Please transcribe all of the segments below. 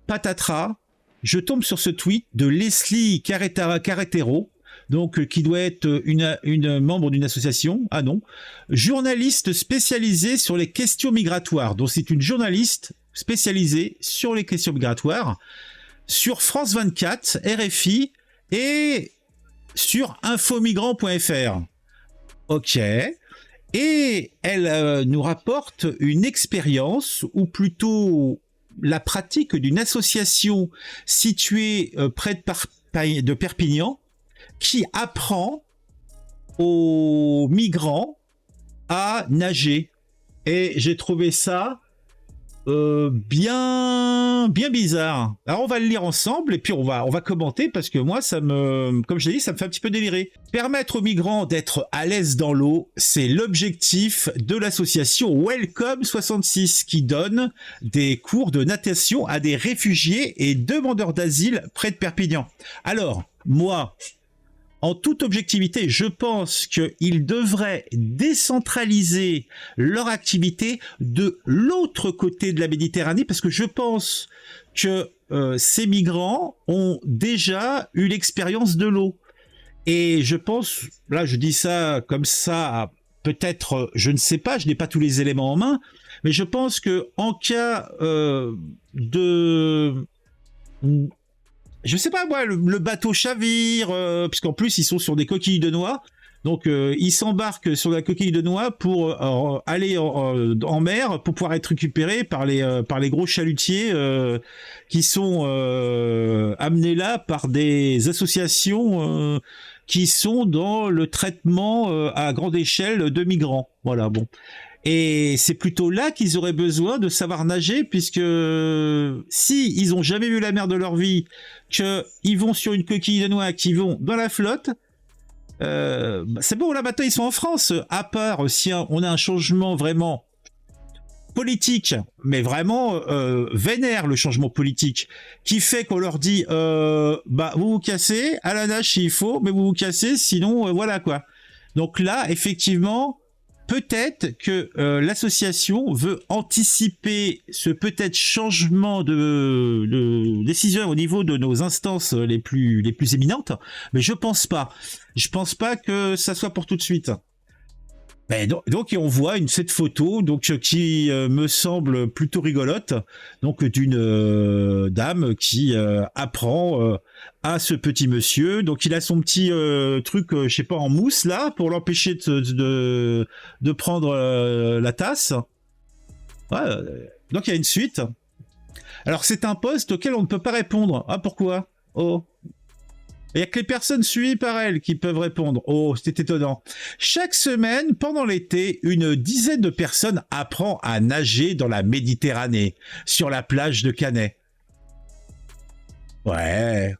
patatras, je tombe sur ce tweet de Leslie Carretero, donc qui doit être une membre d'une association, ah non, journaliste spécialisée sur les questions migratoires. Donc c'est une journaliste spécialisée sur les questions migratoires, sur France 24, RFI et sur infomigrant.fr. Ok. Et elle nous rapporte une expérience, ou plutôt la pratique d'une association située près de Perpignan, qui apprend aux migrants à nager. Et j'ai trouvé ça bien bizarre. Alors on va le lire ensemble et puis on va commenter, parce que moi comme je l'ai dit, ça me fait un petit peu délirer. Permettre aux migrants d'être à l'aise dans l'eau, c'est l'objectif de l'association Welcome 66, qui donne des cours de natation à des réfugiés et demandeurs d'asile près de Perpignan. Alors moi, en toute objectivité, je pense qu'ils devraient décentraliser leur activité de l'autre côté de la Méditerranée, parce que je pense que ces migrants ont déjà eu l'expérience de l'eau. Et je pense, là je dis ça comme ça, peut-être, je ne sais pas, je n'ai pas tous les éléments en main, mais je pense que en cas de... Je sais pas moi, le bateau chavire, puisqu'en plus ils sont sur des coquilles de noix, donc ils s'embarquent sur la coquille de noix pour aller en mer, pour pouvoir être récupérés par les gros chalutiers qui sont amenés là par des associations qui sont dans le traitement à grande échelle de migrants. Voilà, bon. Et c'est plutôt là qu'ils auraient besoin de savoir nager, puisque si ils ont jamais vu la mer de leur vie, qu'ils vont sur une coquille de noix, qu'ils vont dans la flotte, c'est bon, là maintenant ils sont en France. À part si on a un changement vraiment politique, mais vraiment vénère, le changement politique, qui fait qu'on leur dit vous vous cassez, à la nage s'il faut, mais vous vous cassez, sinon voilà quoi. Donc là, effectivement, peut-être que l'association veut anticiper ce peut-être changement de décision au niveau de nos instances les plus éminentes, mais je pense pas. Je pense pas que ça soit pour tout de suite. Mais donc on voit cette photo qui me semble plutôt rigolote, donc d'une dame qui apprend à ce petit monsieur. Donc il a son petit truc, je sais pas, en mousse là, pour l'empêcher de prendre la tasse. Ouais, donc il y a une suite. Alors c'est un poste auquel on ne peut pas répondre. Ah, pourquoi? Oh. Il n'y a que les personnes suivies par elle qui peuvent répondre. Oh, c'était étonnant. Chaque semaine, pendant l'été, une dizaine de personnes apprend à nager dans la Méditerranée, sur la plage de Canet. Ouais.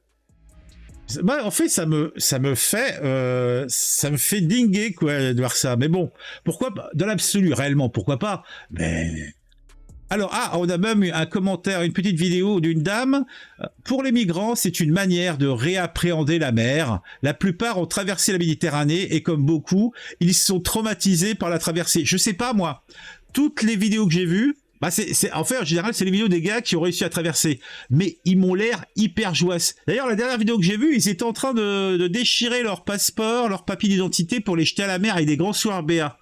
Bah, en fait, ça me fait dinguer, quoi, de voir ça. Mais bon, pourquoi, dans l'absolu, réellement, pourquoi pas? Mais... Alors, on a même un commentaire, une petite vidéo d'une dame. Pour les migrants, c'est une manière de réappréhender la mer. La plupart ont traversé la Méditerranée et comme beaucoup, ils sont traumatisés par la traversée. Je sais pas, moi. Toutes les vidéos que j'ai vues, en fait, en général, c'est les vidéos des gars qui ont réussi à traverser. Mais ils m'ont l'air hyper joyeux. D'ailleurs, la dernière vidéo que j'ai vue, ils étaient en train de déchirer leur passeport, leur papier d'identité pour les jeter à la mer avec des grands soirs béats.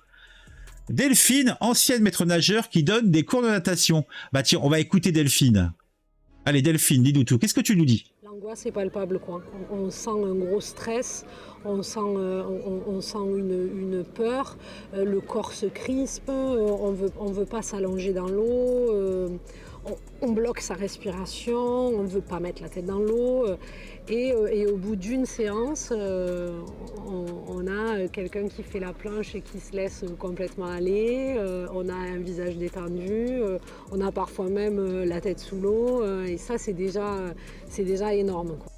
Delphine, ancienne maître nageur qui donne des cours de natation. Bah tiens, on va écouter Delphine. Allez Delphine, dis-nous tout. Qu'est-ce que tu nous dis? L'angoisse est palpable, quoi. On sent un gros stress, on sent une peur, le corps se crispe, on veut pas s'allonger dans l'eau, on bloque sa respiration, on ne veut pas mettre la tête dans l'eau. Et au bout d'une séance, on a quelqu'un qui fait la planche et qui se laisse complètement aller. On a un visage détendu. On a parfois même la tête sous l'eau. Et ça, c'est déjà énorme, quoi.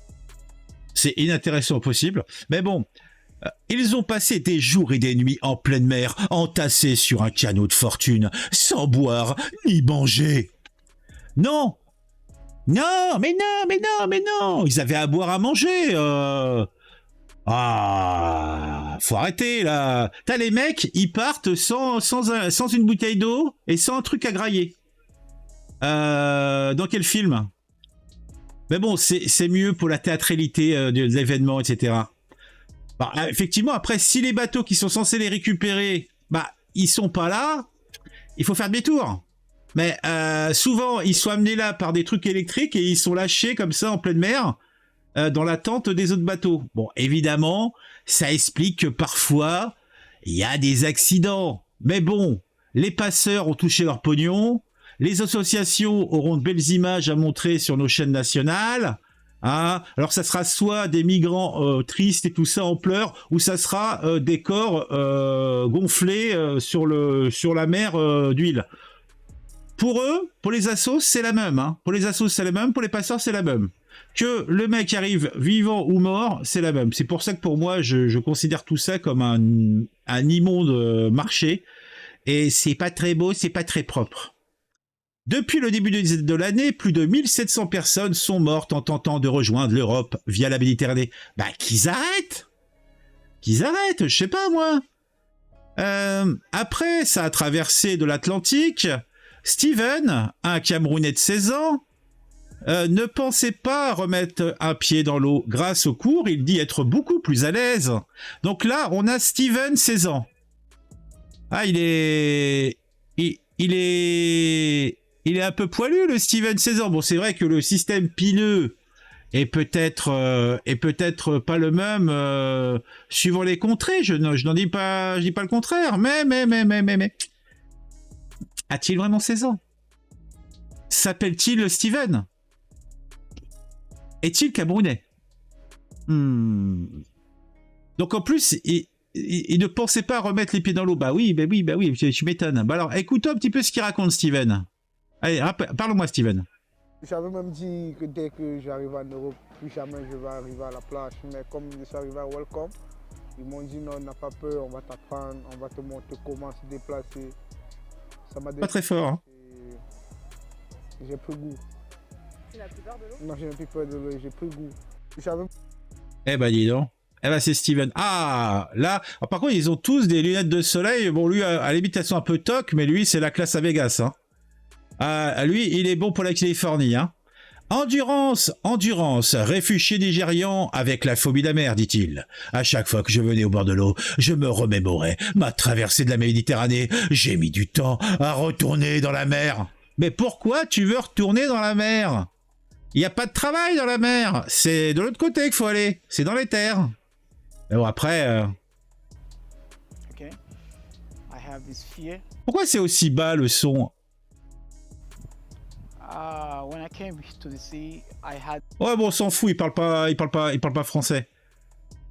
C'est inintéressant au possible. Mais bon, ils ont passé des jours et des nuits en pleine mer, entassés sur un canot de fortune, sans boire ni manger. Non! Non, mais non, mais non, mais non. Ils avaient à boire, à manger. Faut arrêter là. T'as les mecs, ils partent sans une bouteille d'eau et sans un truc à grailler. Dans quel film? Mais bon, c'est mieux pour la théâtralité de l'événement, etc. Bah, effectivement, après, si les bateaux qui sont censés les récupérer, bah, ils sont pas là, il faut faire demi-tour. Mais souvent, ils sont amenés là par des trucs électriques et ils sont lâchés comme ça en pleine mer dans l'attente des autres bateaux. Bon, évidemment, ça explique que parfois, il y a des accidents. Mais bon, les passeurs ont touché leur pognon, les associations auront de belles images à montrer sur nos chaînes nationales. Hein, alors ça sera soit des migrants tristes et tout ça en pleurs, ou ça sera des corps gonflés sur la mer d'huile. Pour eux, pour les assos, c'est la même. Hein. Pour les assos, c'est la même. Pour les passeurs, c'est la même. Que le mec arrive vivant ou mort, c'est la même. C'est pour ça que pour moi, je considère tout ça comme un immonde marché. Et c'est pas très beau, c'est pas très propre. Depuis le début de l'année, plus de 1700 personnes sont mortes en tentant de rejoindre l'Europe via la Méditerranée. Bah, qu'ils arrêtent! Qu'ils arrêtent, je sais pas moi. Après, ça a traversé de l'Atlantique. Steven, un Camerounais de 16 ans, ne pensait pas remettre un pied dans l'eau. Grâce au cours, il dit être beaucoup plus à l'aise. Donc là, on a Steven, 16 ans. Ah, il est un peu poilu, le Steven, 16 ans. Bon, c'est vrai que le système pileux est peut-être pas le même suivant les contrées. Je dis pas le contraire. Mais. A-t-il vraiment 16 ans? S'appelle-t-il Steven? Est-il camerounais? Donc en plus, il ne pensait pas remettre les pieds dans l'eau. Bah oui, tu m'étonnes. Bah alors, écoute un petit peu ce qu'il raconte, Steven. Allez, parle-moi, Steven. J'avais même dit que dès que j'arrive en Europe, plus jamais je vais arriver à la plage. Mais comme je suis arrivé à Welcome, ils m'ont dit non, n'a pas peur, on va t'apprendre, on va te montrer comment se déplacer. Ça m'a pas très fort. Hein. J'ai pris goût. Tu n'as plus peur de l'eau? Non, j'ai plus peur de l'eau, j'ai pris goût. Eh ben dis donc. Eh ben c'est Steven. Ah, là, par contre, ils ont tous des lunettes de soleil. Bon, lui, à la limite, elles sont un peu toc, mais lui, c'est la classe à Vegas. Hein. Lui, il est bon pour la Californie. Hein. Endurance, réfugié nigérian avec la phobie de la mer, dit-il. À chaque fois que je venais au bord de l'eau, je me remémorais ma traversée de la Méditerranée. J'ai mis du temps à retourner dans la mer. Mais pourquoi tu veux retourner dans la mer? Il n'y a pas de travail dans la mer. C'est de l'autre côté qu'il faut aller. C'est dans les terres. Mais bon, après... Okay. I have this fear. Pourquoi c'est aussi bas le son? When I came to the sea, I had... Ouais, bon, on s'en fout, il parle pas français.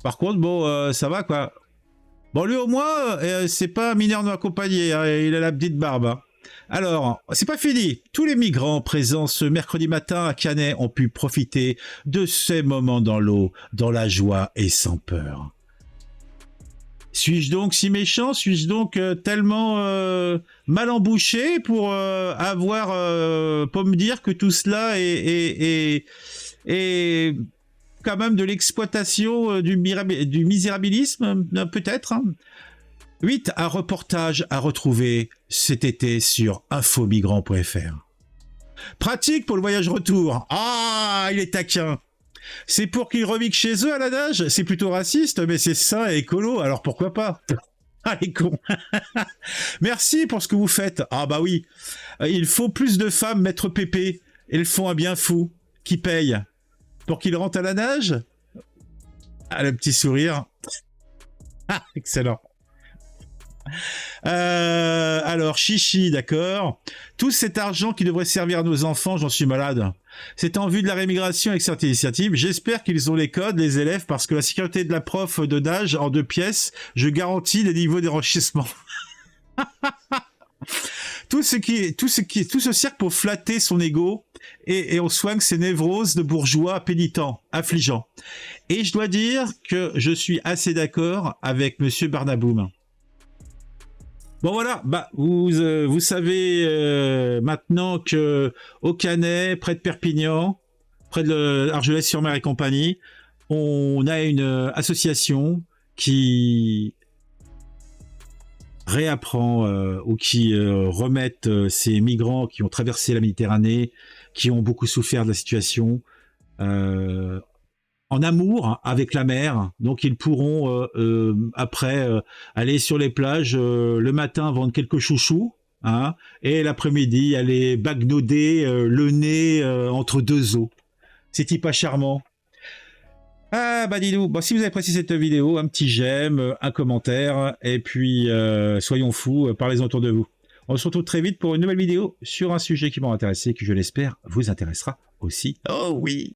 Par contre, bon, ça va, quoi. Bon, lui, au moins, c'est pas un mineur non accompagné, hein, il a la petite barbe. Hein. Alors, c'est pas fini. Tous les migrants présents ce mercredi matin à Canet ont pu profiter de ces moments dans l'eau, dans la joie et sans peur. Suis-je donc si méchant? Suis-je donc tellement mal embouché pour me dire que tout cela est quand même de l'exploitation du misérabilisme, peut-être hein. 8. Un reportage à retrouver cet été sur infomigrant.fr. Pratique pour le voyage retour. Ah, il est taquin. C'est pour qu'ils remiquent chez eux à la nage. C'est plutôt raciste, mais c'est sain et écolo, alors pourquoi pas? Ah, les cons. Merci pour ce que vous faites. Ah bah oui, il faut plus de femmes maître pépé. Elles font un bien fou. Qui paye? Pour qu'ils rentrent à la nage? Ah, le petit sourire. Ah, excellent. Alors, chichi, d'accord. Tout cet argent qui devrait servir à nos enfants, j'en suis malade. C'est en vue de la rémigration avec cette initiative. J'espère qu'ils ont les codes, les élèves, parce que la sécurité de la prof de nage en 2 pièces, je garantis les niveaux d'enrichissement. tout ce cirque pour flatter son ego et on soigne ses névroses de bourgeois pénitents, affligeants. Et je dois dire que je suis assez d'accord avec Monsieur Barnaboum. Bon voilà, bah vous savez maintenant que au Canet, près de Perpignan, près de Argelès-sur-Mer et compagnie, on a une association qui réapprend ou qui remettent ces migrants qui ont traversé la Méditerranée, qui ont beaucoup souffert de la situation, en amour avec la mer. Donc ils pourront après aller sur les plages le matin vendre quelques chouchous. Hein, et l'après-midi, aller bagnoder le nez entre deux eaux. C'est-il pas charmant? Ah bah dis-nous, bon, si vous avez apprécié cette vidéo, un petit j'aime, un commentaire, et puis soyons fous, parlez-en autour de vous. On se retrouve très vite pour une nouvelle vidéo sur un sujet qui m'aura intéressé, qui je l'espère vous intéressera aussi. Oh oui!